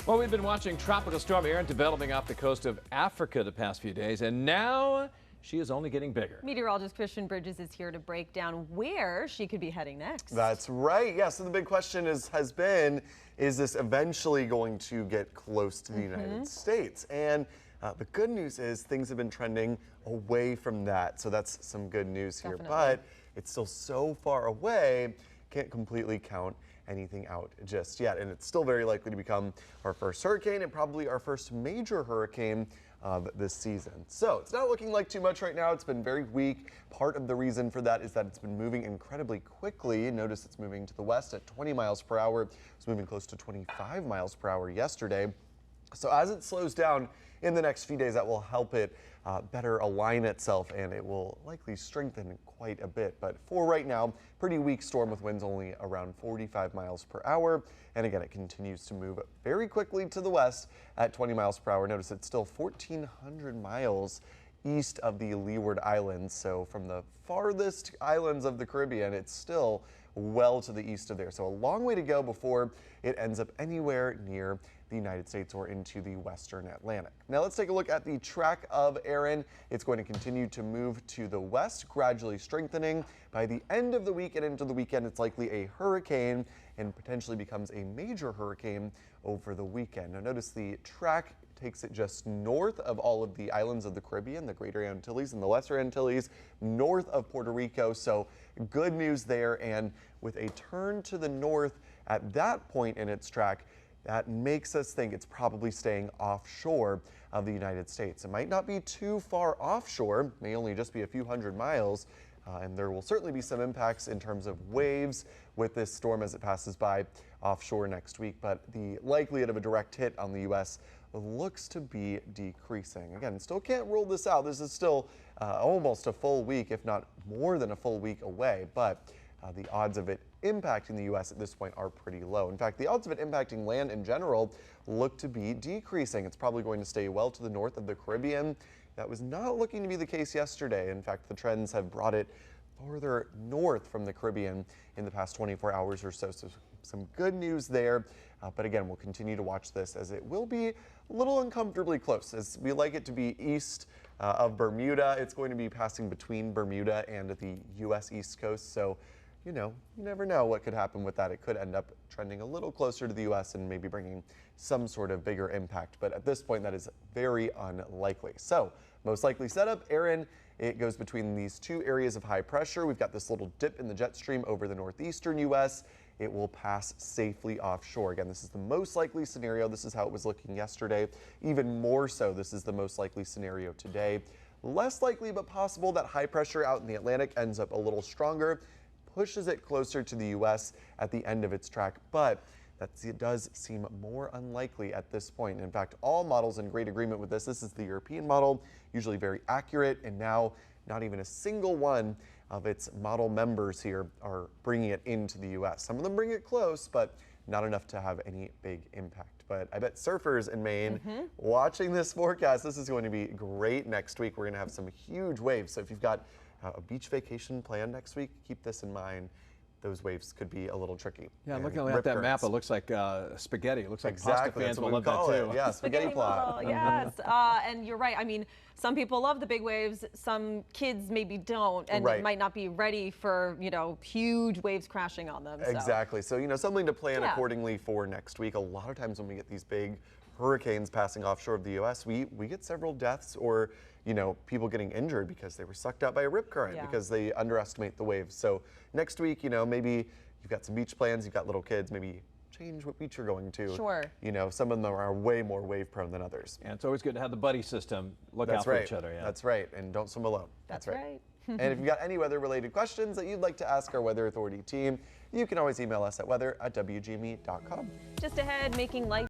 Well, we've been watching Tropical Storm Erin developing off the coast of Africa the past few days, and now she is only getting bigger. Meteorologist Christian Bridges is here to break down where she could be heading next. That's right. Yeah, so the big question has been, is this eventually going to get close to the United States? And the good news is things have been trending away from that. So that's some good news here. But it's still so far away, can't completely count anything out just yet. And it's still very likely to become our first hurricane and probably our first major hurricane of this season. So it's not looking like too much right now. It's been very weak. Part of the reason for that is that it's been moving incredibly quickly. Notice it's moving to the west at 20 miles per hour. It's moving close to 25 miles per hour yesterday. So as it slows down in the next few days, that will help it better align itself, and it will likely strengthen quite a bit. But for right now, pretty weak storm with winds only around 45 miles per hour. And again, it continues to move very quickly to the west at 20 miles per hour. Notice it's still 1,400 miles east of the Leeward Islands. So from the farthest islands of the Caribbean, it's still well to the east of there. So a long way to go before it ends up anywhere near the United States or into the western Atlantic. Now let's take a look at the track of Erin. It's going to continue to move to the west, gradually strengthening. By the end of the week and into the weekend, it's likely a hurricane and potentially becomes a major hurricane over the weekend. Now notice the track takes it just north of all of the islands of the Caribbean, the Greater Antilles and the Lesser Antilles, north of Puerto Rico. So good news there. And with a turn to the north at that point in its track, that makes us think it's probably staying offshore of the United States. It might not be too far offshore, may only just be a few hundred miles, and there will certainly be some impacts in terms of waves with this storm as it passes by offshore next week, but the likelihood of a direct hit on the U.S. looks to be decreasing. Again, still can't rule this out. This is still almost a full week, if not more than a full week away, but the odds of it impacting the U.S. at this point are pretty low. In fact, the odds of it impacting land in general look to be decreasing. It's probably going to stay well to the north of the Caribbean. That was not looking to be the case yesterday. In fact, the trends have brought it further north from the Caribbean in the past 24 hours or so. So some good news there. But again, we'll continue to watch this as it will be a little uncomfortably close. As we like it to be east of Bermuda, it's going to be passing between Bermuda and the U.S. East Coast. So you know, you never know what could happen with that. It could end up trending a little closer to the U.S. and maybe bringing some sort of bigger impact. But at this point, that is very unlikely. So most likely setup, Erin, it goes between these two areas of high pressure. We've got this little dip in the jet stream over the northeastern U.S. It will pass safely offshore. Again, this is the most likely scenario. This is how it was looking yesterday. Even more so, this is the most likely scenario today. Less likely but possible that high pressure out in the Atlantic ends up a little stronger, pushes it closer to the U.S. at the end of its track, but it does seem more unlikely at this point. In fact, all models in great agreement with this. This is the European model, usually very accurate, and now not even a single one of its model members here are bringing it into the U.S. Some of them bring it close, but not enough to have any big impact. But I bet surfers in Maine watching this forecast, this is going to be great next week. We're going to have some huge waves. So if you've got a beach vacation planned next week, keep this in mind. Those waves could be a little tricky. Yeah, looking at that map, it looks like spaghetti. It looks like pasta fans will love that too. Yeah, spaghetti plot. Yes, and you're right. I mean, some people love the big waves. Some kids maybe don't, and might not be ready for, you know, huge waves crashing on them. Exactly. So, you know, something to plan accordingly for next week. A lot of times when we get these big hurricanes passing offshore of the U.S., we get several deaths or, you know, people getting injured because they were sucked out by a rip current because they underestimate the waves. So next week, you know, maybe you've got some beach plans, you've got little kids, maybe change what beach you're going to. Sure. You know, some of them are way more wave prone than others. And it's always good to have the buddy system. Look out for each other. Yeah. That's right. And don't swim alone. That's right. And if you've got any weather related questions that you'd like to ask our Weather Authority team, you can always email us at weather@wgme.com. Just ahead, making life